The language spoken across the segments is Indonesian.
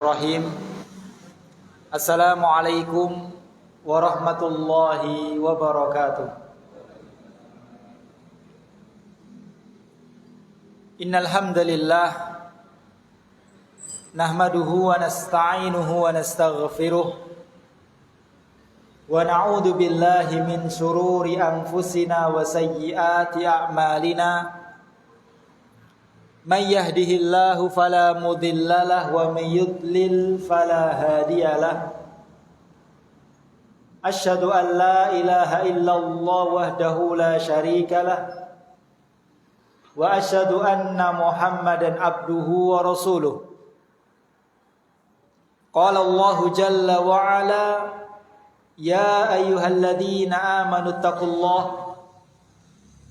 Bismillahirrahmanirrahim. Assalamualaikum warahmatullahi wabarakatuh. Innal hamdalillah nahmaduhu wa nasta'inuhu wa nastaghfiruh wa na'udzu billahi min shururi anfusina wa sayyiati a'malina. Man yahdihillahu fala mudhillalah wa man yudlil fala hadiyalah. Asyhadu an la ilaha illallah wahdahu la syarikalah wa asyhadu anna Muhammadan abduhu wa rasuluh. Qala Allahu jalla wa ala, ya ayyuhalladzina amanu taqullaha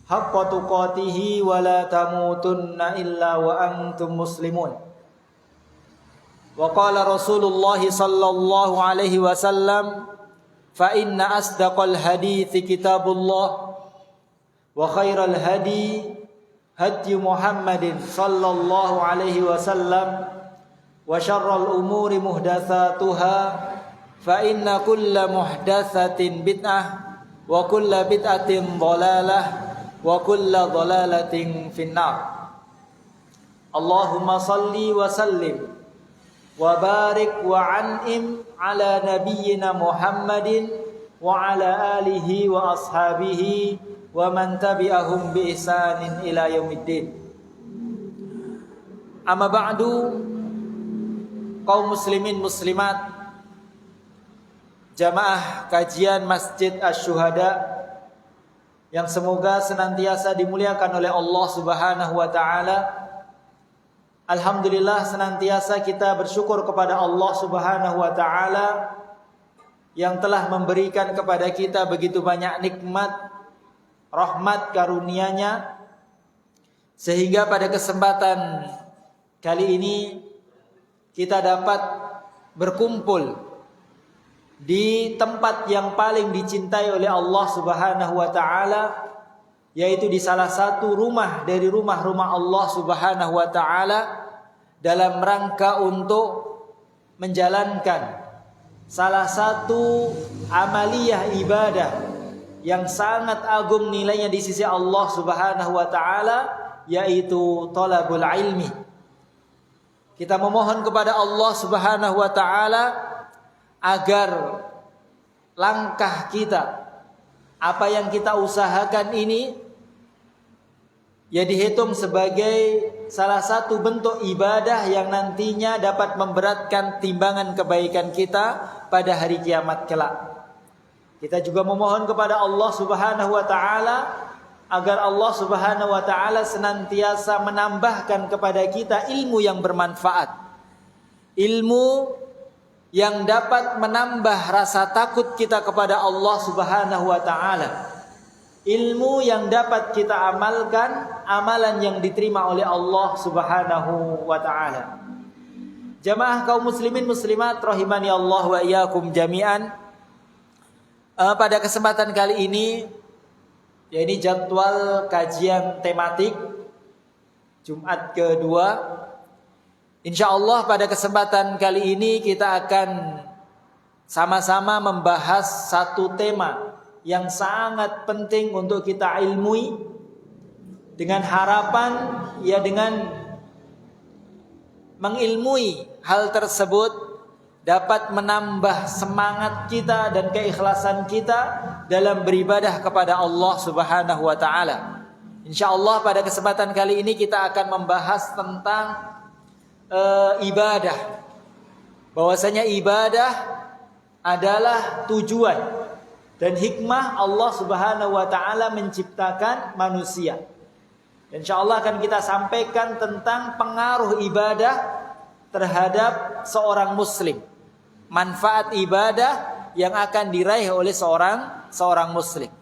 haqqa tuqatihi wa la tamutunna illa wa antum muslimun. Wa qala Rasulullah sallallahu alaihi wasallam, fa inna asdaqal hadithi kitabullah wa khairal hadi hadi Muhammadin sallallahu alaihi wasallam wa syarral umuri muhdatsatuha fa inna kulla muhdatsatin bid'ah wa kulla bid'atin dhalalah wa kulla dhalalatin finnar. Allahumma salli wa sallim wa barik wa an'im ala nabiyyina Muhammadin wa ala alihi wa ashabihi wa man tabi'ahum bi ihsanin ila yaumiddin. Amma ba'du, kaum muslimin muslimat, jamaah kajian Masjid Asy-Syuhada yang semoga senantiasa dimuliakan oleh Allah Subhanahu wa taala. Alhamdulillah, senantiasa kita bersyukur kepada Allah Subhanahu wa taala yang telah memberikan kepada kita begitu banyak nikmat, rahmat, karunia-Nya, sehingga pada kesempatan kali ini kita dapat berkumpul di tempat yang paling dicintai oleh Allah Subhanahu wa taala, yaitu di salah satu rumah dari rumah-rumah Allah Subhanahu wa taala, dalam rangka untuk menjalankan salah satu amaliyah ibadah yang sangat agung nilainya di sisi Allah Subhanahu wa taala, yaitu thalabul ilmi. Kita memohon kepada Allah Subhanahu wa taala agar langkah kita, apa yang kita usahakan ini, ya dihitung sebagai salah satu bentuk ibadah yang nantinya dapat memberatkan timbangan kebaikan kita pada hari kiamat kelak. Kita juga memohon kepada Allah Subhanahu wa taala agar Allah Subhanahu wa taala senantiasa menambahkan kepada kita ilmu yang bermanfaat, ilmu yang dapat menambah rasa takut kita kepada Allah Subhanahu wa taala, ilmu yang dapat kita amalkan, amalan yang diterima oleh Allah Subhanahu wa taala. Jamaah kaum muslimin muslimat rahimani Allah wa iyyakum jami'an. Pada kesempatan kali ini, ya ini jadwal kajian tematik Jumat kedua. InsyaAllah pada kesempatan kali ini kita akan sama-sama membahas satu tema yang sangat penting untuk kita ilmui, dengan harapan ya dengan mengilmui hal tersebut dapat menambah semangat kita dan keikhlasan kita dalam beribadah kepada Allah Subhanahu wa taala. InsyaAllah pada kesempatan kali ini kita akan membahas tentang ibadah, bahwasanya ibadah adalah tujuan dan hikmah Allah Subhanahu wa taala menciptakan manusia. Insyaallah akan kita sampaikan tentang pengaruh ibadah terhadap seorang muslim, manfaat ibadah yang akan diraih oleh seorang muslim.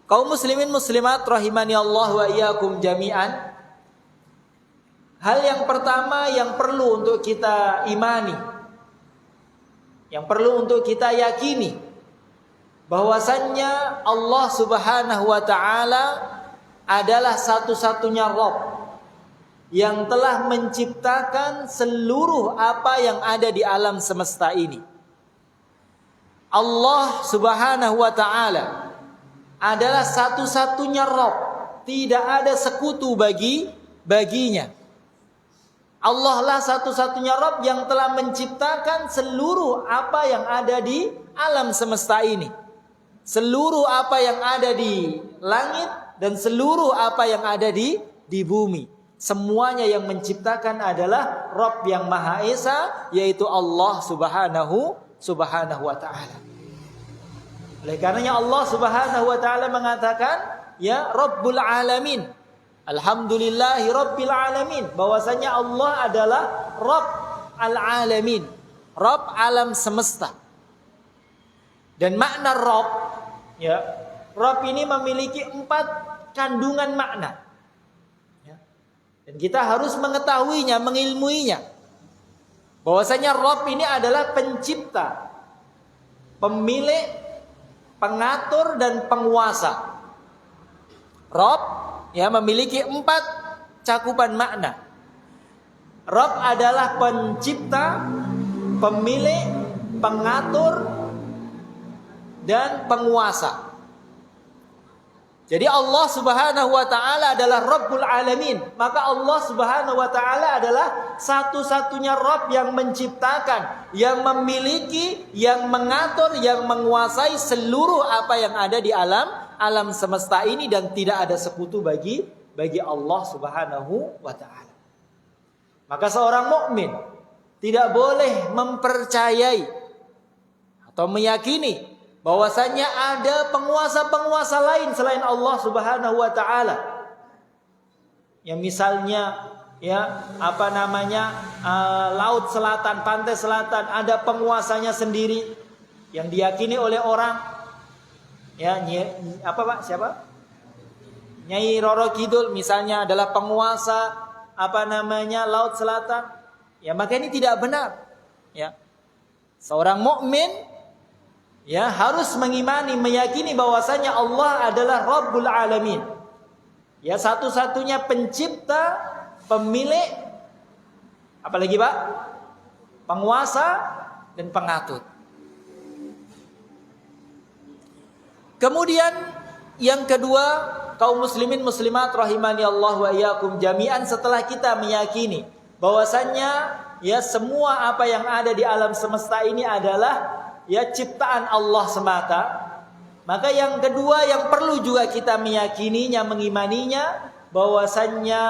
Kaum muslimin muslimat rahimani Allah wa iyyakum jami'an. Hal yang pertama yang perlu untuk kita imani, yang perlu untuk kita yakini, bahwasannya Allah Subhanahu wa taala adalah satu-satunya Rabb, yang telah menciptakan seluruh apa yang ada di alam semesta ini. Allah Subhanahu wa ta'ala adalah satu-satunya Rabb, tidak ada sekutu baginya. Allah lah satu-satunya Rabb yang telah menciptakan seluruh apa yang ada di alam semesta ini. Seluruh apa yang ada di langit dan seluruh apa yang ada di bumi. Semuanya yang menciptakan adalah Rabb yang Maha Esa, yaitu Allah Subhanahu wa ta'ala. Oleh karenanya Allah Subhanahu wa ta'ala mengatakan, ya Rabbul Alamin. Alhamdulillahi Rabbil Alamin. Bahwasanya Allah adalah Rabb Al-Alamin, Rabb alam semesta. Dan makna Rabb, ya, Rabb ini memiliki 4 kandungan makna. Ya. Dan kita harus mengetahuinya, mengilmuinya. Bahwasanya Rabb ini adalah pencipta, pemilik, pengatur dan penguasa. Rabb ya memiliki 4 cakupan makna. Rabb adalah pencipta, pemilik, pengatur dan penguasa. Jadi Allah Subhanahu wa ta'ala adalah Rabbul Alamin. Maka Allah Subhanahu wa ta'ala adalah satu-satunya Rabb yang menciptakan, yang memiliki, yang mengatur, yang menguasai seluruh apa yang ada di alam semesta ini, dan tidak ada sekutu bagi Allah Subhanahu wa ta'ala. Maka seorang mukmin tidak boleh mempercayai atau meyakini bahwasanya ada penguasa-penguasa lain selain Allah Subhanahu wa ta'ala. Yang misalnya ya laut selatan, pantai selatan ada penguasanya sendiri yang diyakini oleh orang. Ya, siapa? Nyai Roro Kidul misalnya adalah penguasa laut selatan. Ya, maka ini tidak benar. Ya. Seorang mukmin ya harus mengimani, meyakini bahwasanya Allah adalah Rabbul Alamin. Ya, satu-satunya pencipta, pemilik, apalagi Pak? Penguasa dan pengatur. Kemudian yang kedua, kaum muslimin muslimat rahimani Allah wa iyyakum jami'an, setelah kita meyakini bahwasannya ya semua apa yang ada di alam semesta ini adalah ya ciptaan Allah semata, maka yang kedua yang perlu juga kita meyakininya, mengimaninya, bahwasannya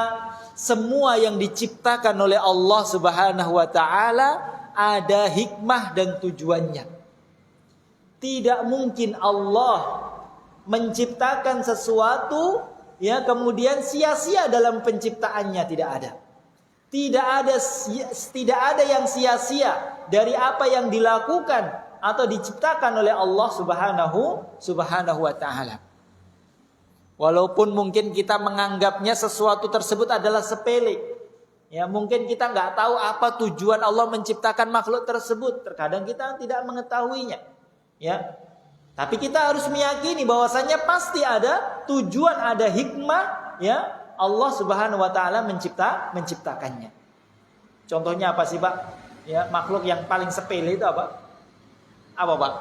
semua yang diciptakan oleh Allah Subhanahu wa ta'ala ada hikmah dan tujuannya. Tidak mungkin Allah menciptakan sesuatu ya kemudian sia-sia dalam penciptaannya, tidak ada. Tidak ada yang sia-sia dari apa yang dilakukan atau diciptakan oleh Allah Subhanahu wa ta'ala. Walaupun mungkin kita menganggapnya sesuatu tersebut adalah sepele. Ya, mungkin kita nggak tahu apa tujuan Allah menciptakan makhluk tersebut. Terkadang kita tidak mengetahuinya. Ya. Tapi kita harus meyakini bahwasanya pasti ada tujuan, ada hikmah ya Allah Subhanahu wa ta'ala menciptakannya. Contohnya apa sih, Pak? Ya, makhluk yang paling sepele itu apa? Apa, Pak?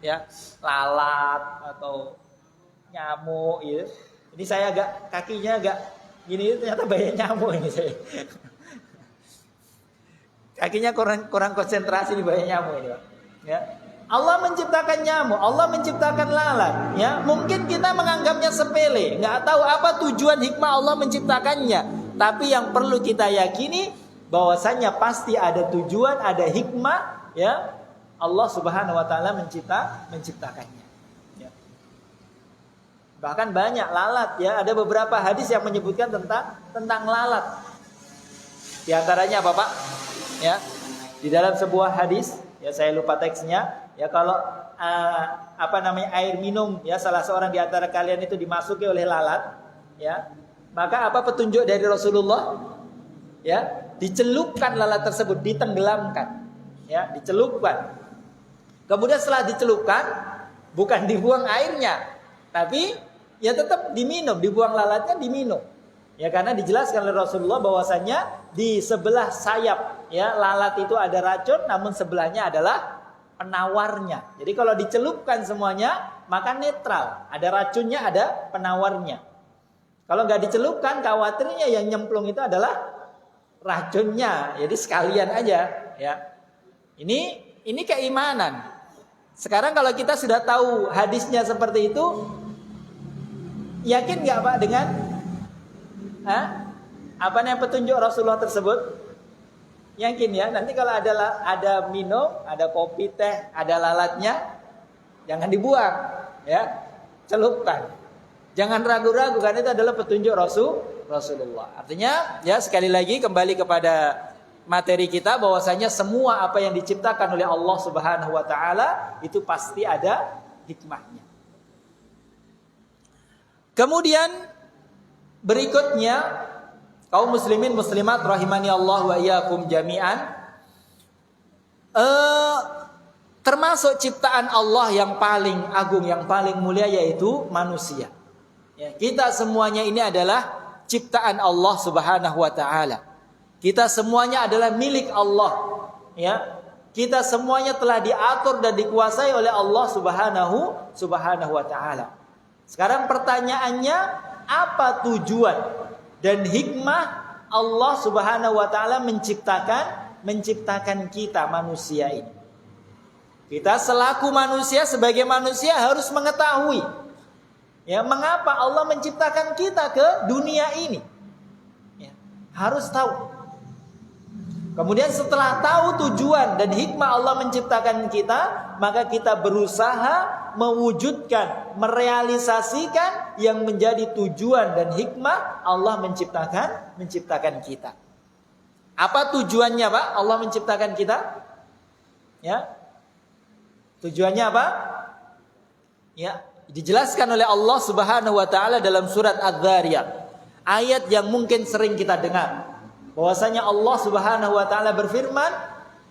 Ya, lalat atau nyamuk gitu. Ini saya kakinya agak gini, ternyata banyak nyamuk ini saya. Kakinya kurang konsentrasi, nih banyak nyamuk ini, Pak. Ya. Allah menciptakan nyamuk, Allah menciptakan lalat, ya. Mungkin kita menganggapnya sepele, nggak tahu apa tujuan hikmah Allah menciptakannya. Tapi yang perlu kita yakini bahwasanya pasti ada tujuan, ada hikmah, ya. Allah Subhanahu wa ta'ala menciptakannya. Ya. Bahkan banyak lalat, ya. Ada beberapa hadis yang menyebutkan tentang lalat. Di antaranya apa, Pak? Ya. Di dalam sebuah hadis, ya saya lupa teksnya. Ya kalau air minum ya salah seorang di antara kalian itu dimasuki oleh lalat, ya maka apa petunjuk dari Rasulullah? Ya dicelupkan lalat tersebut, ditenggelamkan, ya dicelupkan. Kemudian setelah dicelupkan, bukan dibuang airnya, tapi ya tetap diminum, dibuang lalatnya diminum. Ya, karena dijelaskan oleh Rasulullah bahwasannya di sebelah sayap ya lalat itu ada racun, namun sebelahnya adalah penawarnya. Jadi kalau dicelupkan semuanya maka netral, ada racunnya, ada penawarnya. Kalau nggak dicelupkan, khawatirnya yang nyemplung itu adalah racunnya. Jadi sekalian aja ya. Ini keimanan. Sekarang kalau kita sudah tahu hadisnya seperti itu, yakin nggak Pak dengan apa yang petunjuk Rasulullah tersebut? Yakin ya. Nanti kalau ada minum, ada kopi, teh, ada lalatnya, jangan dibuang, ya, celupkan. Jangan ragu-ragu karena itu adalah petunjuk Rasulullah. Artinya, ya sekali lagi kembali kepada materi kita bahwasanya semua apa yang diciptakan oleh Allah Subhanahu wa taala itu pasti ada hikmahnya. Kemudian berikutnya, kaum muslimin muslimat rahimani Allah wa iyyakum jami'an, termasuk ciptaan Allah yang paling agung, yang paling mulia yaitu manusia. Ya, kita semuanya ini adalah ciptaan Allah Subhanahu wa taala. Kita semuanya adalah milik Allah, ya. Kita semuanya telah diatur dan dikuasai oleh Allah Subhanahu wa taala. Sekarang pertanyaannya, apa tujuan dan hikmah Allah Subhanahu wa taala menciptakan kita manusia ini? Kita selaku manusia, sebagai manusia harus mengetahui, ya, mengapa Allah menciptakan kita ke dunia ini. Ya, harus tahu. Kemudian setelah tahu tujuan dan hikmah Allah menciptakan kita, maka kita berusaha mewujudkan, merealisasikan yang menjadi tujuan dan hikmah Allah menciptakan kita. Apa tujuannya, Pak? Allah menciptakan kita? Ya. Tujuannya apa? Ya, dijelaskan oleh Allah Subhanahu wa taala dalam surat Adz-Dzariyat. Ayat yang mungkin sering kita dengar. Bahwasanya Allah Subhanahu wa taala berfirman,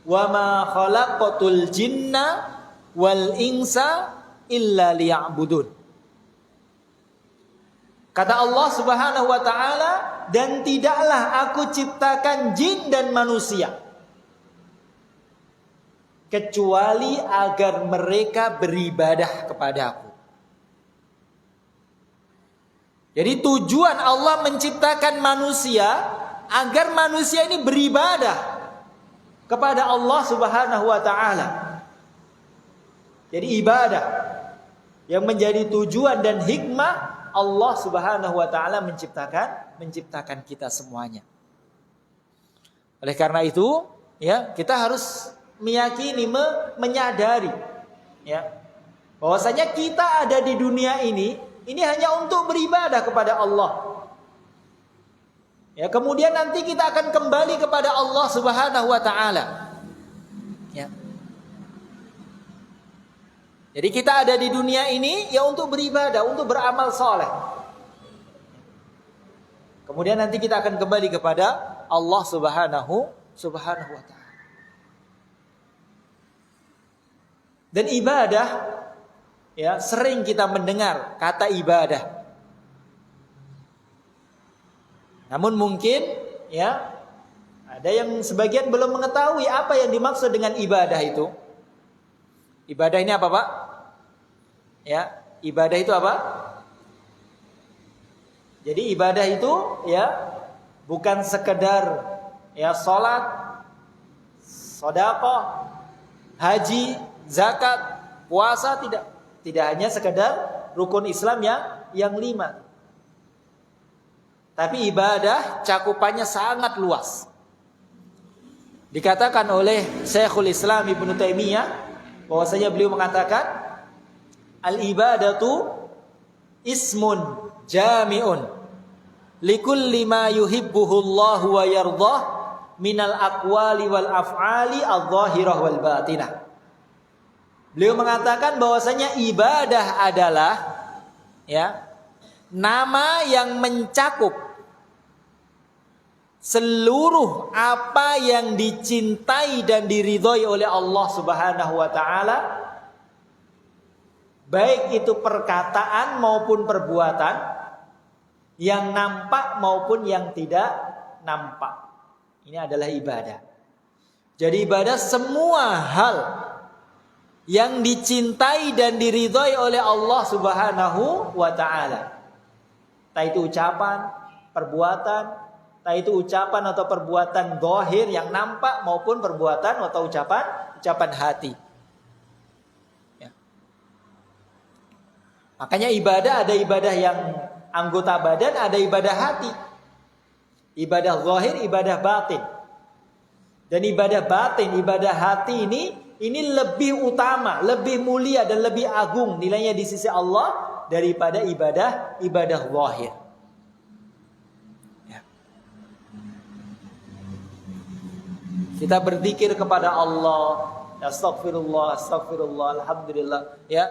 "Wa ma khalaqatul jinna wal insa illa liya'budun." Kata Allah Subhanahu wa taala, dan tidaklah aku ciptakan jin dan manusia kecuali agar mereka beribadah kepadaku. Jadi tujuan Allah menciptakan manusia agar manusia ini beribadah kepada Allah Subhanahu wa taala. Jadi ibadah yang menjadi tujuan dan hikmah Allah Subhanahu wa taala menciptakan kita semuanya. Oleh karena itu, ya, kita harus meyakini, menyadari, ya, bahwasanya kita ada di dunia ini hanya untuk beribadah kepada Allah. Ya, kemudian nanti kita akan kembali kepada Allah Subhanahu wa taala. Ya. Jadi kita ada di dunia ini ya untuk beribadah, untuk beramal soleh. Kemudian nanti kita akan kembali kepada Allah Subhanahu wa taala. Dan ibadah, ya, sering kita mendengar kata ibadah. Namun mungkin, ya, ada yang sebagian belum mengetahui apa yang dimaksud dengan ibadah itu. Ibadah ini apa, Pak? Ya, ibadah itu apa? Jadi ibadah itu, ya, bukan sekedar, ya, sholat, sedekah, haji, zakat, puasa, tidak hanya sekedar rukun Islam yang 5. Tapi ibadah cakupannya sangat luas. Dikatakan oleh Syekhul Islam Ibnu Taimiyah bahwasanya beliau mengatakan al-ibadatu ismun jami'un likulli ma yuhibbuhu Allah wa yardah minal aqwali wal af'ali adh-dhahirah wal batinah. Beliau mengatakan bahwasanya ibadah adalah, ya, nama yang mencakup seluruh apa yang dicintai dan diridhoi oleh Allah Subhanahu wa taala, baik itu perkataan maupun perbuatan, yang nampak maupun yang tidak nampak. Ini adalah ibadah. Jadi ibadah semua hal yang dicintai dan diridhai oleh Allah Subhanahu wa taala. Entah itu ucapan, perbuatan, entah itu ucapan atau perbuatan zahir yang nampak maupun perbuatan atau ucapan hati. Ya. Makanya ibadah ada ibadah yang anggota badan, ada ibadah hati. Ibadah zahir, ibadah batin. Dan ibadah batin, ibadah hati ini lebih utama, lebih mulia dan lebih agung nilainya di sisi Allah daripada ibadah zahir. Ya. Kita berzikir kepada Allah, astagfirullah, astagfirullah, alhamdulillah, ya.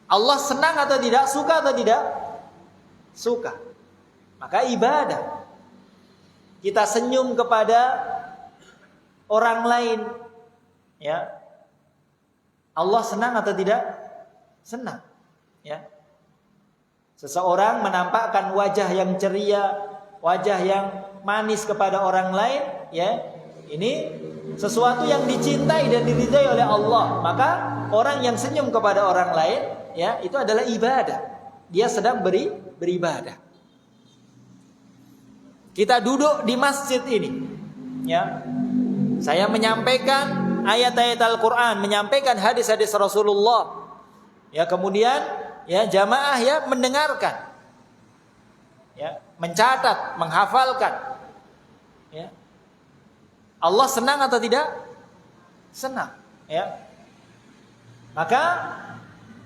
Allah senang atau tidak, suka atau tidak? Suka. Maka ibadah. Kita senyum kepada orang lain, ya. Allah senang atau tidak? Senang, ya. Seseorang menampakkan wajah yang ceria, wajah yang manis kepada orang lain, ya. Ini sesuatu yang dicintai dan diridhai oleh Allah. Maka orang yang senyum kepada orang lain, ya, itu adalah ibadah. Dia sedang beribadah. Kita duduk di masjid ini, ya. Saya menyampaikan ayat-ayat Al-Quran, menyampaikan hadis-hadis Rasulullah. Ya, kemudian ya jamaah ya mendengarkan, ya, mencatat, menghafalkan. Ya. Allah senang atau tidak? Senang. Ya. Maka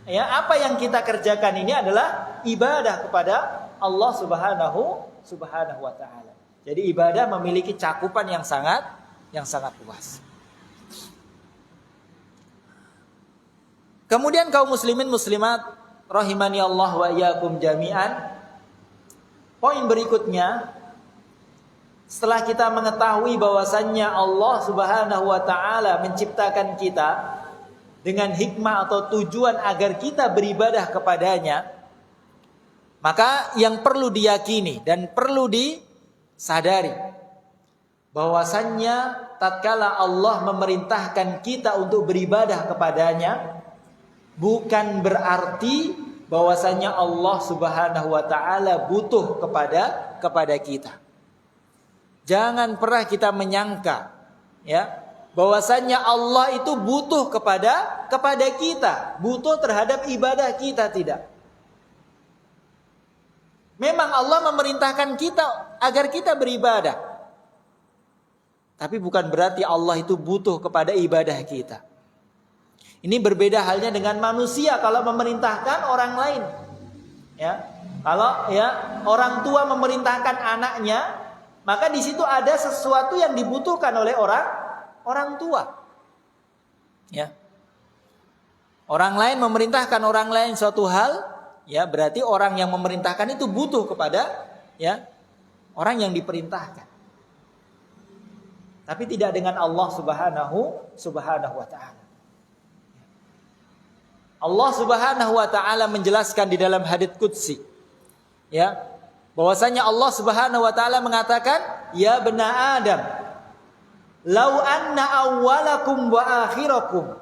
ya apa yang kita kerjakan ini adalah ibadah kepada Allah Subhanahu wa ta'ala. Jadi ibadah memiliki cakupan yang sangat luas. Kemudian kaum muslimin muslimat rahimani Allah wa iyyakum jami'an. Poin berikutnya, setelah kita mengetahui bahwasannya Allah Subhanahu wa taala menciptakan kita dengan hikmah atau tujuan agar kita beribadah kepadanya, maka yang perlu diyakini dan perlu disadari bahwasannya tatkala Allah memerintahkan kita untuk beribadah kepadanya, bukan berarti bahwasannya Allah Subhanahu wa taala butuh kepada kita. Jangan pernah kita menyangka, ya, bahwasannya Allah itu butuh kepada kita, butuh terhadap ibadah kita, tidak. Memang Allah memerintahkan kita agar kita beribadah. Tapi bukan berarti Allah itu butuh kepada ibadah kita. Ini berbeda halnya dengan manusia kalau memerintahkan orang lain. Ya. Kalau ya orang tua memerintahkan anaknya, maka di situ ada sesuatu yang dibutuhkan oleh orang tua. Ya. Orang lain memerintahkan orang lain suatu hal, ya berarti orang yang memerintahkan itu butuh kepada ya orang yang diperintahkan. Tapi tidak dengan Allah Subhanahu wa taala. Allah Subhanahu wa taala menjelaskan di dalam hadits qudsi, ya, bahwasanya Allah Subhanahu wa taala mengatakan, "Ya bena Adam, lau anna awwalakum wa akhirakum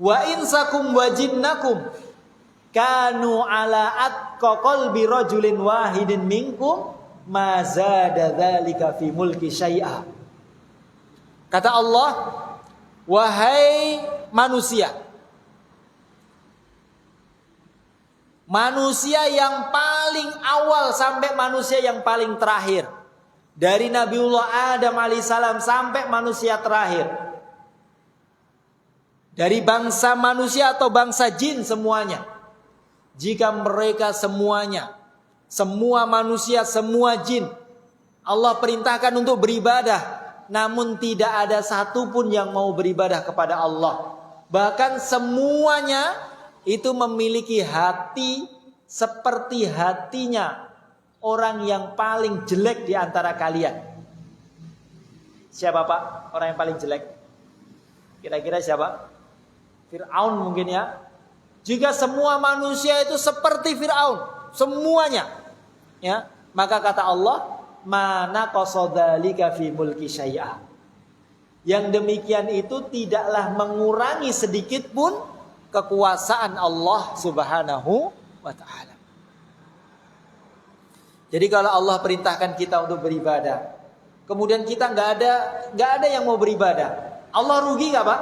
wa insakum wa jinnakum kanu ala atqa qalbi rajulin wahidin minkum ma zada dzalika fi mulki syai'a." Kata Allah, wahai manusia, manusia yang paling awal sampai manusia yang paling terakhir, dari Nabiullah Adam alaihissalam sampai manusia terakhir, dari bangsa manusia atau bangsa jin semuanya, jika mereka semuanya, semua manusia, semua jin, Allah perintahkan untuk beribadah, namun tidak ada satupun yang mau beribadah kepada Allah. Bahkan semuanya itu memiliki hati seperti hatinya orang yang paling jelek di antara kalian. Siapa Pak orang yang paling jelek? Kira-kira siapa? Fir'aun mungkin ya. Jika semua manusia itu seperti Fir'aun, semuanya, ya, Maka kata Allah, mana qasadzalika fi mulki syai'a. Yang demikian itu tidaklah mengurangi sedikit pun kekuasaan Allah Subhanahu wa taala. Jadi kalau Allah perintahkan kita untuk beribadah, kemudian kita nggak ada yang mau beribadah, Allah rugi nggak, Pak?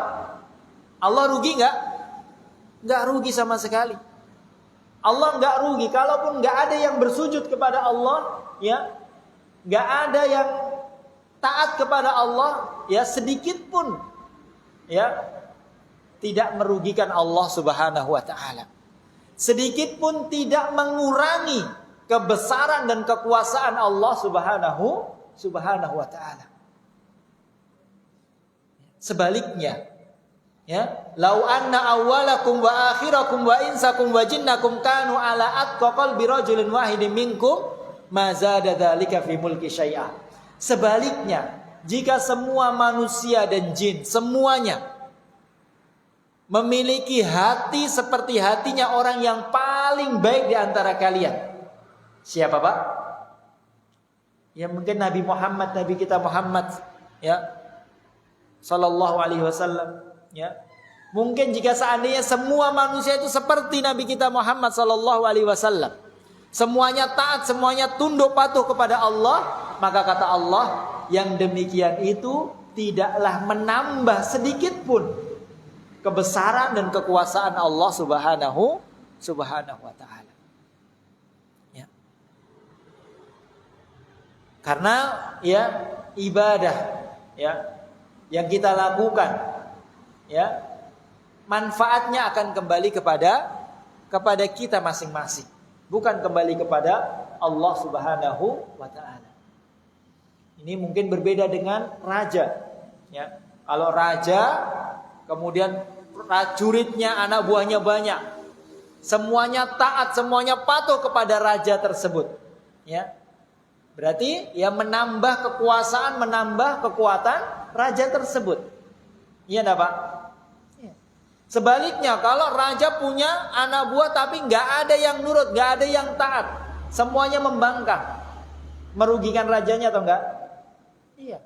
Allah rugi nggak? Nggak rugi sama sekali. Allah nggak rugi, kalaupun nggak ada yang bersujud kepada Allah, ya, nggak ada yang taat kepada Allah, ya sedikit pun, ya tidak merugikan Allah Subhanahu wa taala. Sedikit pun tidak mengurangi kebesaran dan kekuasaan Allah Subhanahu wa taala. Sebaliknya, ya, lau anna awwalakum wa akhirakum wa insakum wa jinnakum kanu ala atqa qalbi rajulin wahidin minkum ma zada dzalika fi mulki syai'a. Sebaliknya, jika semua manusia dan jin semuanya memiliki hati seperti hatinya orang yang paling baik di antara kalian. Siapa, Pak? Ya mungkin Nabi Muhammad, Nabi kita Muhammad, ya sallallahu alaihi wasallam, ya. Mungkin jika seandainya semua manusia itu seperti Nabi kita Muhammad sallallahu alaihi wasallam, semuanya taat, semuanya tunduk patuh kepada Allah, maka kata Allah, yang demikian itu tidaklah menambah sedikit pun kebesaran dan kekuasaan Allah Subhanahu wa taala. Ya. Karena ya ibadah, ya, yang kita lakukan, ya, manfaatnya akan kembali kepada kita masing-masing, bukan kembali kepada Allah Subhanahu wa taala. Ini mungkin berbeda dengan raja, ya. Kalau raja kemudian prajuritnya, anak buahnya banyak, semuanya taat, semuanya patuh kepada raja tersebut, ya. Berarti ya menambah kekuasaan, menambah kekuatan raja tersebut. Iya enggak, Pak? Ya. Sebaliknya kalau raja punya anak buah tapi nggak ada yang nurut, nggak ada yang taat, semuanya membangkang, merugikan rajanya atau enggak? Iya.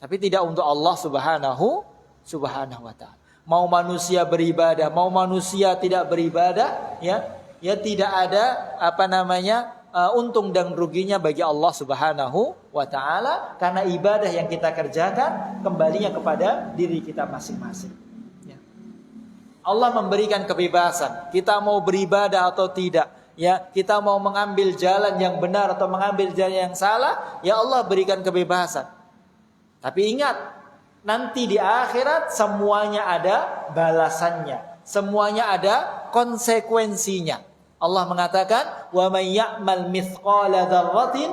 Tapi tidak untuk Allah Subhanahu wa taala. Mau manusia beribadah, mau manusia tidak beribadah, ya tidak ada untung dan ruginya bagi Allah Subhanahu wa taala, karena ibadah yang kita kerjakan kembalinya kepada diri kita masing-masing. Ya. Allah memberikan kebebasan, kita mau beribadah atau tidak. Ya, kita mau mengambil jalan yang benar atau mengambil jalan yang salah, ya Allah berikan kebebasan. Tapi ingat, nanti di akhirat semuanya ada balasannya, semuanya ada konsekuensinya. Allah mengatakan, "Wa may ya'mal mithqala dzarratin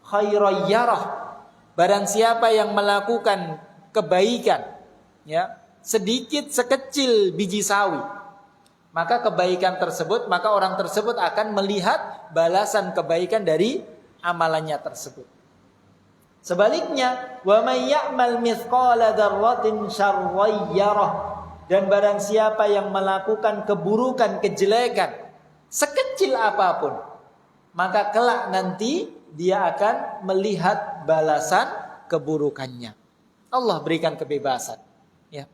khairan yarah." Barang siapa yang melakukan kebaikan, ya, sedikit sekecil biji sawi, maka kebaikan tersebut, maka orang tersebut akan melihat balasan kebaikan dari amalannya tersebut. Sebaliknya, wa may ya'mal mithqala dzarratin syarran yarah. Dan barang siapa yang melakukan keburukan, kejelekan sekecil apapun, maka kelak nanti dia akan melihat balasan keburukannya. Allah berikan kebebasan, ya.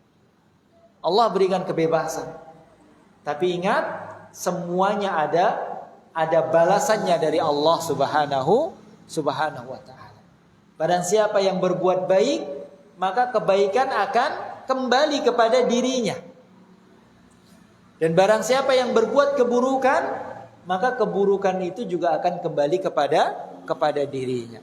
Allah berikan kebebasan. Tapi ingat, semuanya ada balasannya dari Allah Subhanahu wa taala. Barang siapa yang berbuat baik, maka kebaikan akan kembali kepada dirinya. Dan barang siapa yang berbuat keburukan, maka keburukan itu juga akan kembali kepada dirinya.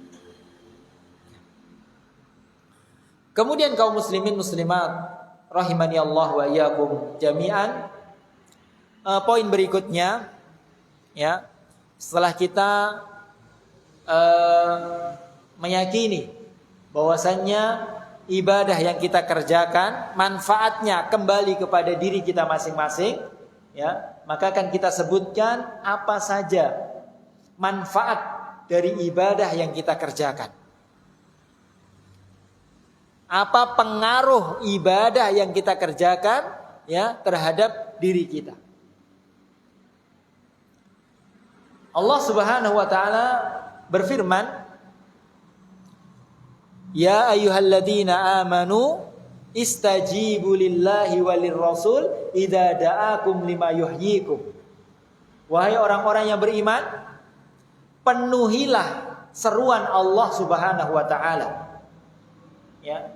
Kemudian kaum muslimin muslimat rahimani Allah wa iyyakum jami'an. Poin berikutnya, ya, setelah kita meyakini bahwasannya ibadah yang kita kerjakan manfaatnya kembali kepada diri kita masing-masing, ya, maka akan kita sebutkan apa saja manfaat dari ibadah yang kita kerjakan. Apa pengaruh ibadah yang kita kerjakan, ya, terhadap diri kita. Allah Subhanahu wa taala berfirman, "Ya ayyuhalladzina amanu istajibu lillahi walir rasul idza da'akum lima yuhyikum." Wahai orang-orang yang beriman, penuhilah seruan Allah Subhanahu wa taala. Ya.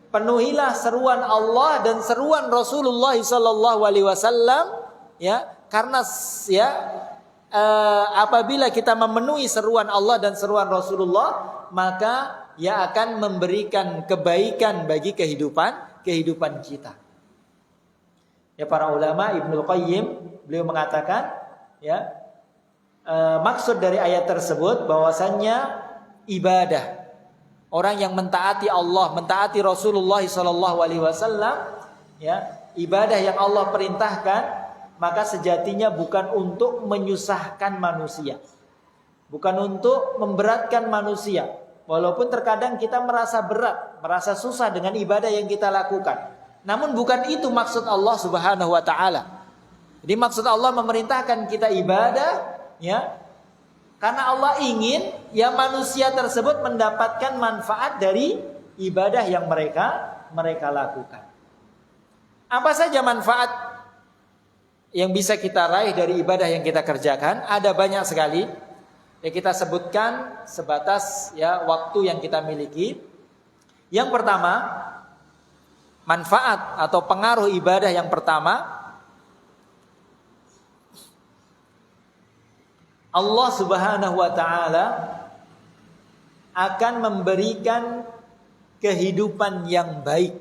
Penuhilah seruan Allah dan seruan Rasulullah sallallahu alaihi wasallam, ya, karena ya apabila kita memenuhi seruan Allah dan seruan Rasulullah, maka ia akan memberikan kebaikan bagi kehidupan kita. Ya, para ulama, Ibnu Qayyim beliau mengatakan, ya, maksud dari ayat tersebut bahwasannya ibadah orang yang mentaati Allah, mentaati Rasulullah SAW, ya, ibadah yang Allah perintahkan, maka sejatinya bukan untuk menyusahkan manusia, bukan untuk memberatkan manusia. Walaupun terkadang kita merasa berat, merasa susah dengan ibadah yang kita lakukan. Namun bukan itu maksud Allah Subhanahu wa taala. Jadi maksud Allah memerintahkan kita ibadah, ya, karena Allah ingin ya manusia tersebut mendapatkan manfaat dari ibadah yang mereka lakukan. Apa saja manfaat yang bisa kita raih dari ibadah yang kita kerjakan? Ada banyak sekali. Ya, kita sebutkan sebatas ya waktu yang kita miliki. Yang pertama, manfaat atau pengaruh ibadah yang pertama, Allah Subhanahu wa taala akan memberikan kehidupan yang baik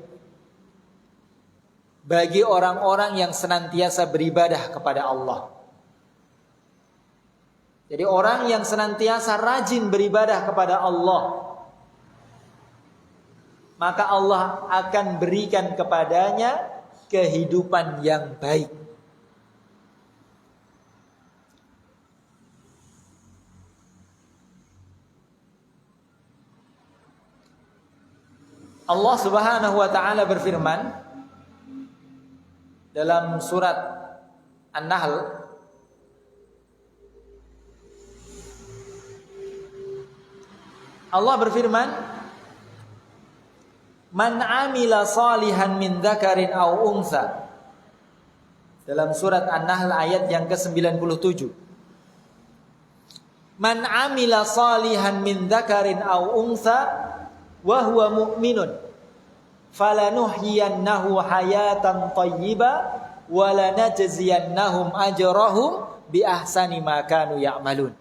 bagi orang-orang yang senantiasa beribadah kepada Allah. Jadi orang yang senantiasa rajin beribadah kepada Allah, maka Allah akan berikan kepadanya kehidupan yang baik. Allah Subhanahu wa taala berfirman dalam surat An-Nahl, Allah berfirman, "Man 'amila salihan min dzakarin aw untha." Dalam surat An-Nahl ayat yang ke-97. Man 'amila salihan min dzakarin aw untha wa huwa mu'minun falanuhyiyannahu hayatan thayyibah wa lanajziyannahum ajrahum bi ahsani ma kanu ya'malun.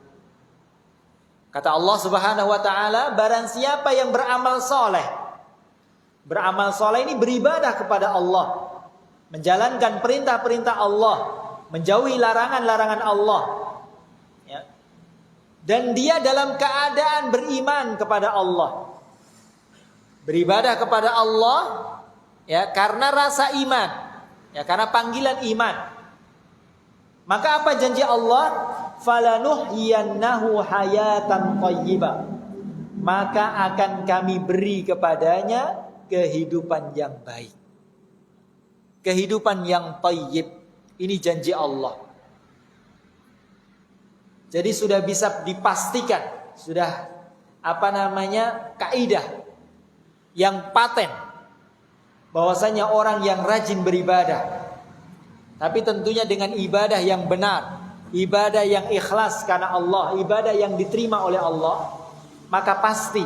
Kata Allah Subhanahu wa taala, barang siapa yang beramal soleh. Beramal soleh ini beribadah kepada Allah, menjalankan perintah-perintah Allah, menjauhi larangan-larangan Allah, ya. Dan dia dalam keadaan beriman kepada Allah. Beribadah kepada Allah, ya, karena rasa iman, ya, karena panggilan iman. Maka apa janji Allah? Falanuhyiyannahu hayatan thayyibah. Maka akan kami beri kepadanya kehidupan yang baik. Kehidupan yang thayyib. Ini janji Allah. Jadi sudah bisa dipastikan, sudah kaidah yang paten bahwasanya orang yang rajin beribadah, tapi tentunya dengan ibadah yang benar, ibadah yang ikhlas karena Allah, ibadah yang diterima oleh Allah, maka pasti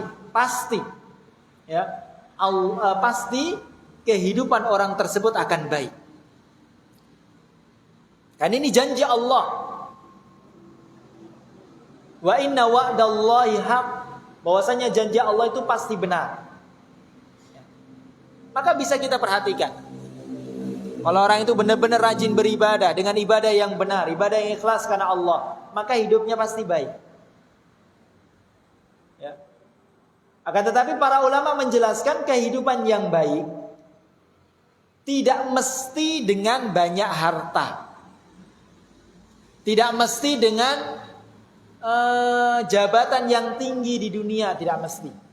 ya, pasti kehidupan orang tersebut akan baik. Kan ini janji Allah. Wa inna wa'dallahi haq, bahwasanya janji Allah itu pasti benar. Maka bisa kita perhatikan, kalau orang itu benar-benar rajin beribadah dengan ibadah yang benar, ibadah yang ikhlas karena Allah, maka hidupnya pasti baik. Ya. Akan tetapi para ulama menjelaskan kehidupan yang baik tidak mesti dengan banyak harta, tidak mesti dengan jabatan yang tinggi di dunia, tidak mesti.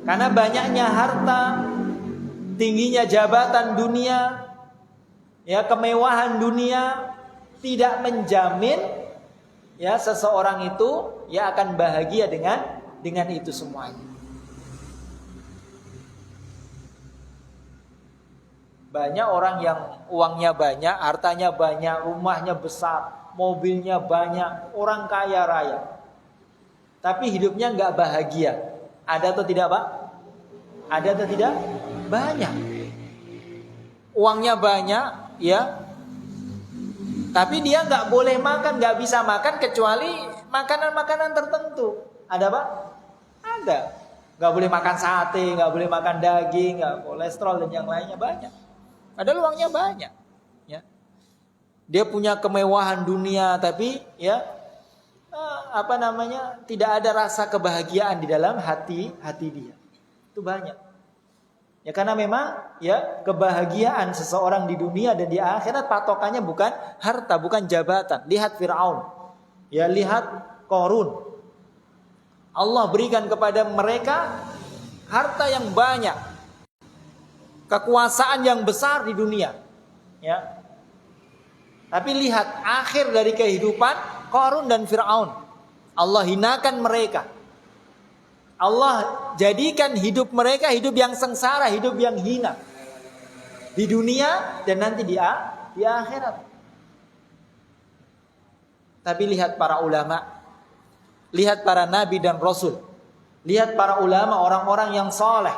Karena banyaknya harta, tingginya jabatan dunia, ya, kemewahan dunia tidak menjamin ya seseorang itu ya akan bahagia dengan itu semuanya. Banyak orang yang uangnya banyak, hartanya banyak, rumahnya besar, mobilnya banyak, orang kaya raya, tapi hidupnya nggak bahagia. Ada atau tidak, Pak? Ada atau tidak? Banyak. Uangnya banyak, ya, tapi dia nggak boleh makan, nggak bisa makan kecuali makanan-makanan tertentu. Ada, Pak? Ada. Nggak boleh makan sate, nggak boleh makan daging, nggak kolesterol dan yang lainnya banyak. Padahal uangnya banyak, ya. Dia punya kemewahan dunia, tapi ya tidak ada rasa kebahagiaan di dalam hati dia. Itu banyak. Ya karena memang ya kebahagiaan seseorang di dunia dan di akhirat patokannya bukan harta, bukan jabatan. Lihat Fir'aun, ya lihat Qarun. Allah berikan kepada mereka harta yang banyak, kekuasaan yang besar di dunia, ya. Tapi lihat akhir dari kehidupan Qarun dan Fir'aun. Allah hinakan mereka. Allah jadikan hidup mereka hidup yang sengsara, hidup yang hina di dunia dan nanti di akhirat. Tapi lihat para ulama, lihat para nabi dan rasul, lihat para ulama, orang-orang yang saleh,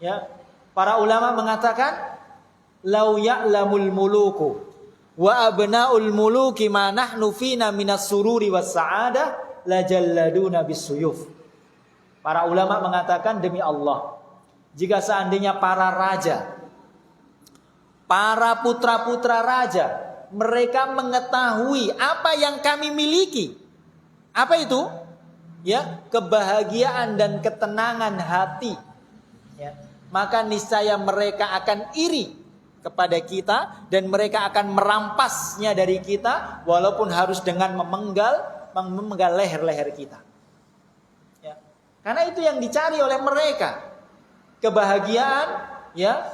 ya. Para ulama mengatakan, "Lau ya'lamul muluku wa abna'ul muluki ma nahnu fina minas sururi was sa'adah la jalladuna bisuyuf." Para ulama mengatakan, demi Allah, jika seandainya para raja, para putra-putra raja, mereka mengetahui apa yang kami miliki. Apa itu? Ya, kebahagiaan dan ketenangan hati. Ya. Maka niscaya mereka akan iri kepada kita dan mereka akan merampasnya dari kita walaupun harus dengan memenggal leher-leher kita. Ya. Karena itu yang dicari oleh mereka. Kebahagiaan, ya,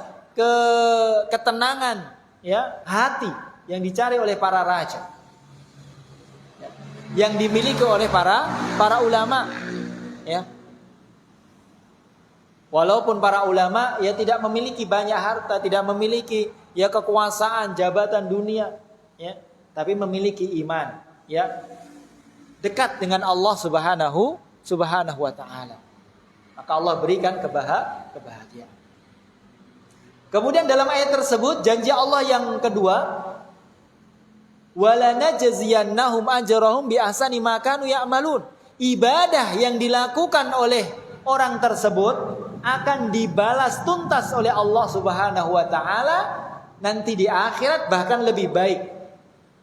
ketenangan, ya, hati yang dicari oleh para raja. Ya. Yang dimiliki oleh para ulama, ya. Walaupun para ulama ya tidak memiliki banyak harta, tidak memiliki ya kekuasaan, jabatan dunia, ya, tapi memiliki iman, ya, dekat dengan Allah Subhanahu wa taala. Maka Allah berikan kebahagiaan. Kemudian dalam ayat tersebut janji Allah yang kedua, wala najziyannahum ajrahum bi ahsani ma kanu ya'malun. Ibadah yang dilakukan oleh orang tersebut akan dibalas tuntas oleh Allah Subhanahu wa taala nanti di akhirat, bahkan lebih baik.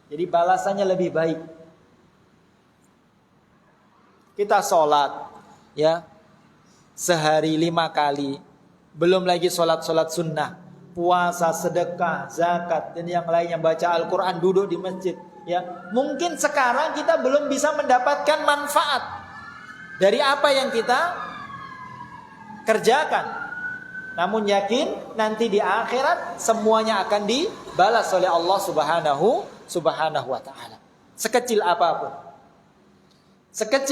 Jadi balasannya lebih baik. Kita sholat, ya, sehari 5 kali, belum lagi sholat sunnah, puasa, sedekah, zakat dan yang lainnya, baca Al-Quran, duduk di masjid, ya. Mungkin sekarang kita belum bisa mendapatkan manfaat dari apa yang kita kerjakan, namun yakin nanti di akhirat semuanya akan dibalas oleh Allah Subhanahu wa taala. Sekecil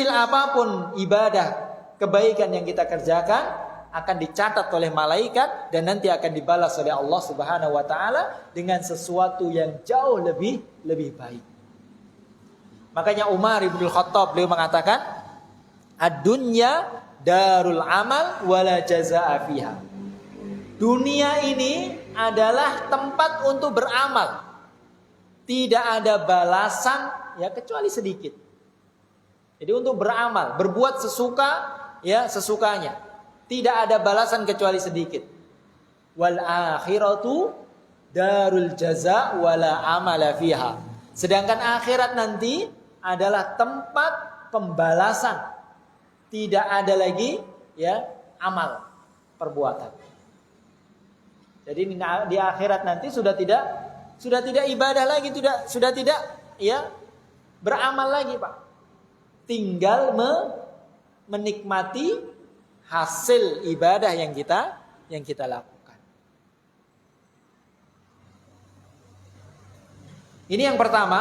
apapun ibadah kebaikan yang kita kerjakan akan dicatat oleh malaikat dan nanti akan dibalas oleh Allah Subhanahu wa taala dengan sesuatu yang jauh lebih baik. Makanya Umar bin Khattab beliau mengatakan, ad-dunya darul amal wala jazaa fiha. Dunia ini adalah tempat untuk beramal. Tidak ada balasan ya kecuali sedikit. Jadi untuk beramal, berbuat sesukanya. Tidak ada balasan kecuali sedikit. Wal akhiratu darul jazaa wala amala fiha. Sedangkan akhirat nanti adalah tempat pembalasan. Tidak ada lagi ya amal perbuatan. Jadi di akhirat nanti sudah tidak ibadah lagi, sudah tidak ya beramal lagi, Pak. Tinggal menikmati hasil ibadah yang kita lakukan. Ini yang pertama,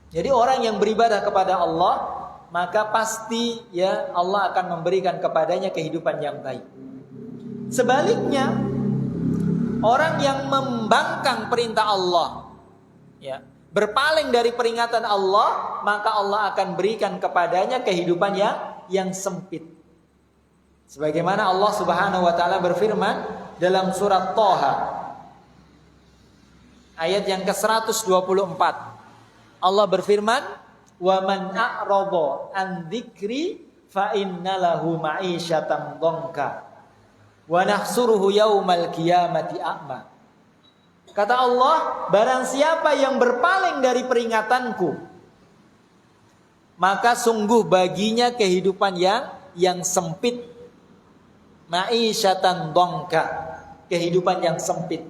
Jadi orang yang beribadah kepada Allah, maka pasti ya Allah akan memberikan kepadanya kehidupan yang baik. Sebaliknya, orang yang membangkang perintah Allah, ya, berpaling dari peringatan Allah, maka Allah akan berikan kepadanya kehidupan yang sempit. Sebagaimana Allah Subhanahu wa taala berfirman dalam surat Thaha ayat yang ke-124. Allah berfirman, "Wa man a'rada an dzikri fa innalahu ma'isyatan dhanka wa nahsuruhu yaumal qiyamati a'ma." Kata Allah, barang siapa yang berpaling dari peringatanku, maka sungguh baginya kehidupan yang sempit. Ma'isyatan dhanka, kehidupan yang sempit.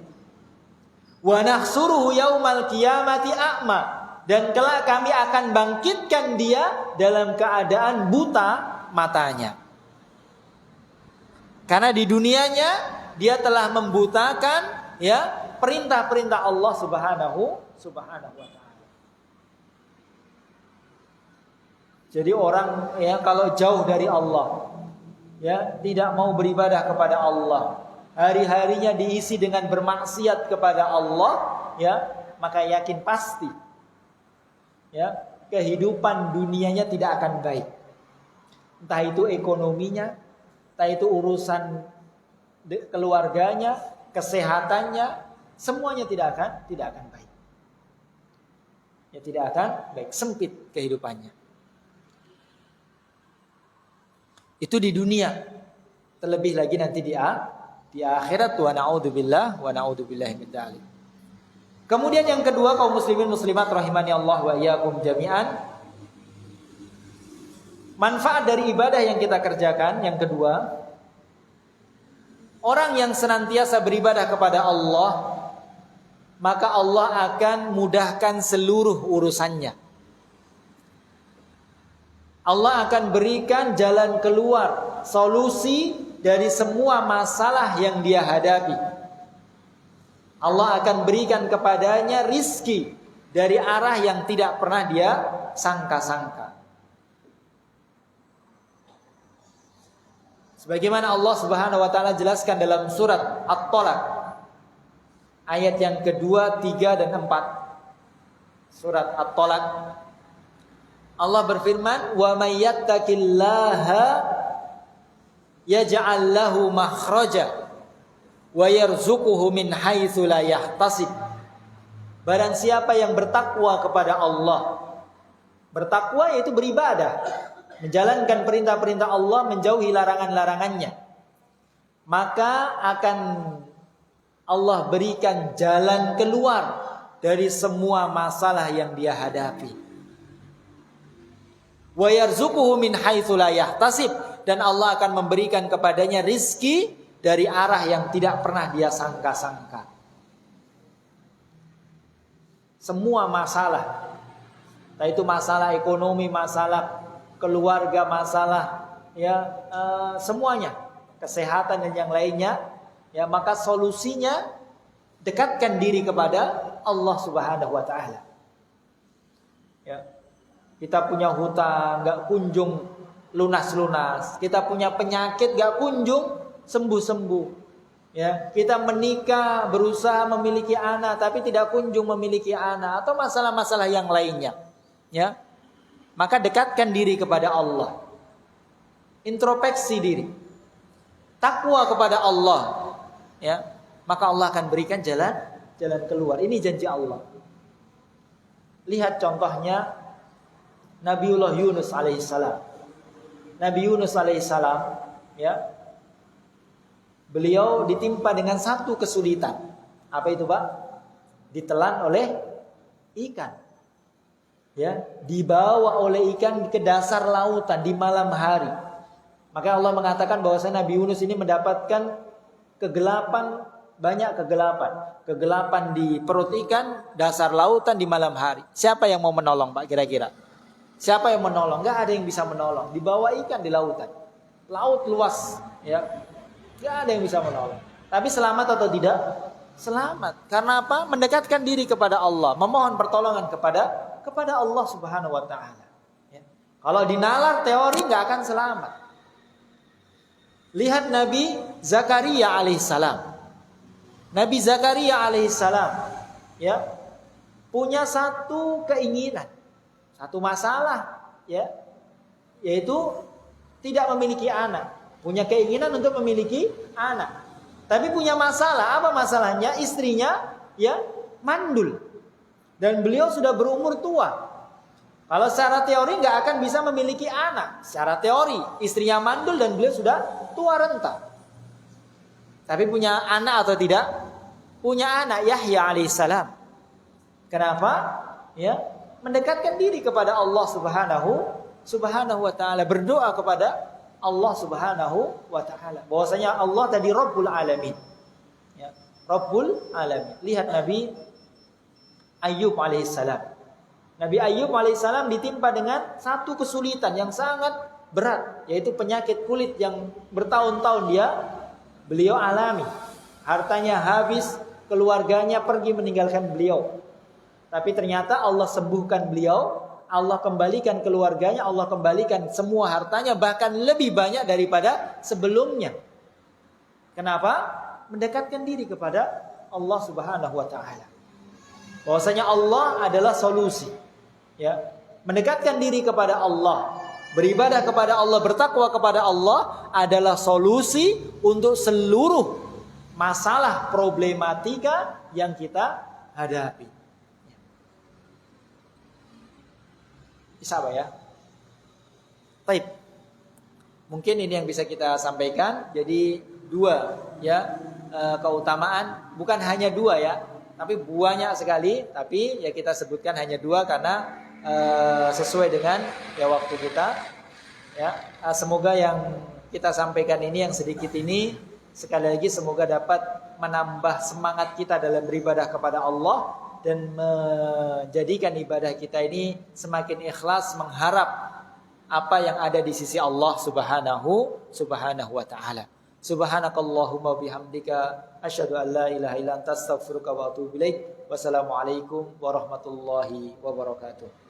Wa nahsuruhu yaumal qiyamati a'ma, dan kelak kami akan bangkitkan dia dalam keadaan buta matanya. Karena di dunianya dia telah membutakan ya perintah-perintah Allah Subhanahu wa taala. Jadi orang ya kalau jauh dari Allah, ya tidak mau beribadah kepada Allah, hari-harinya diisi dengan bermaksiat kepada Allah, ya maka yakin pasti ya kehidupan dunianya tidak akan baik. Entah itu ekonominya, entah itu urusan keluarganya, kesehatannya, semuanya tidak akan baik. Ya tidak akan baik, sempit kehidupannya. Itu di dunia. Terlebih lagi nanti di akhirat. Wa na'udzubillah min dzalik. Kemudian yang kedua, kaum muslimin muslimat rahimani Allah wa iyyakum jami'an. Manfaat dari ibadah yang kita kerjakan yang kedua, orang yang senantiasa beribadah kepada Allah, maka Allah akan mudahkan seluruh urusannya. Allah akan berikan jalan keluar, solusi dari semua masalah yang dia hadapi. Allah akan berikan kepadanya rizki dari arah yang tidak pernah dia sangka-sangka. Sebagaimana Allah Subhanahu wa taala jelaskan dalam surat At-Talaq ayat yang kedua, 3 dan 4. Surat At-Talaq, Allah berfirman, "Wa may yattaqillaha yaj'al lahu makhraja wa yarzuquhu min haitsu la yahtasib." Barang siapa yang bertakwa kepada Allah. Bertakwa yaitu beribadah, menjalankan perintah-perintah Allah, menjauhi larangan-larangannya, maka akan Allah berikan jalan keluar dari semua masalah yang dia hadapi. Wa yarzuquhu min haitsu la yahtasib, dan Allah akan memberikan kepadanya rizki dari arah yang tidak pernah dia sangka-sangka. Semua masalah, entah itu masalah ekonomi, masalah keluarga, masalah ya semuanya, kesehatan dan yang lainnya, ya maka solusinya dekatkan diri kepada Allah Subhanahu wa taala. Ya. Kita punya hutang gak kunjung lunas-lunas, kita punya penyakit gak kunjung sembuh-sembuh, ya kita menikah berusaha memiliki anak tapi tidak kunjung memiliki anak, atau masalah-masalah yang lainnya, ya maka dekatkan diri kepada Allah, introspeksi diri, takwa kepada Allah, ya maka Allah akan berikan jalan keluar. Ini janji Allah. Lihat contohnya Nabiullah Yunus alaihissalam. Nabi Yunus alaihissalam, ya, beliau ditimpa dengan satu kesulitan. Apa itu, Pak? Ditelan oleh ikan. Ya, dibawa oleh ikan ke dasar lautan di malam hari. Maka Allah mengatakan bahwasanya Nabi Yunus ini mendapatkan kegelapan, banyak kegelapan. Kegelapan di perut ikan, dasar lautan di malam hari. Siapa yang mau menolong, Pak, kira-kira? Siapa yang menolong? Gak ada yang bisa menolong. Dibawa ikan di lautan. Laut luas, ya. Gak ada yang bisa menolong. Tapi selamat atau tidak? Selamat. Karena apa? Mendekatkan diri kepada Allah, memohon pertolongan kepada kepada Allah Subhanahu wa taala. Ya. Kalau dinalar teori nggak akan selamat. Lihat Nabi Zakaria alaihissalam. Nabi Zakaria alaihissalam ya punya satu keinginan, satu masalah ya, yaitu tidak memiliki anak. Punya keinginan untuk memiliki anak. Tapi punya masalah, apa masalahnya? Istrinya ya mandul. Dan beliau sudah berumur tua. Kalau secara teori nggak akan bisa memiliki anak. Secara teori, istrinya mandul dan beliau sudah tua renta. Tapi punya anak atau tidak? Punya anak, Yahya alaihissalam. Kenapa? Ya, mendekatkan diri kepada Allah Subhanahu wa taala, berdoa kepada Allah Subhanahu wa taala. Bahwasanya Allah tadi Rabbul Alamin. Ya, Rabbul Alamin. Lihat Nabi Ayyub alaihissalam. Nabi Ayyub alaihissalam ditimpa dengan satu kesulitan yang sangat berat, yaitu penyakit kulit yang bertahun-tahun beliau alami. Hartanya habis, keluarganya pergi meninggalkan beliau. Tapi ternyata Allah sembuhkan beliau, Allah kembalikan keluarganya, Allah kembalikan semua hartanya, bahkan lebih banyak daripada sebelumnya. Kenapa? Mendekatkan diri kepada Allah Subhanahu wa taala. Bahwasanya Allah adalah solusi. Ya, mendekatkan diri kepada Allah, beribadah kepada Allah, bertakwa kepada Allah adalah solusi untuk seluruh masalah problematika yang kita hadapi. Bisa Pak ya? Baik. Mungkin ini yang bisa kita sampaikan. Jadi dua ya keutamaan, bukan hanya dua ya, tapi banyak sekali. Tapi ya kita sebutkan hanya dua karena sesuai dengan ya waktu kita. Ya, semoga yang kita sampaikan ini yang sedikit ini sekali lagi semoga dapat menambah semangat kita dalam beribadah kepada Allah dan menjadikan ibadah kita ini semakin ikhlas mengharap apa yang ada di sisi Allah Subhanahu wa taala. Subhanakallahumma bihamdika asyhadu an la ilaha illa anta astaghfiruka wa atubu ilaik. Wassalamualaikum warahmatullahi wabarakatuh.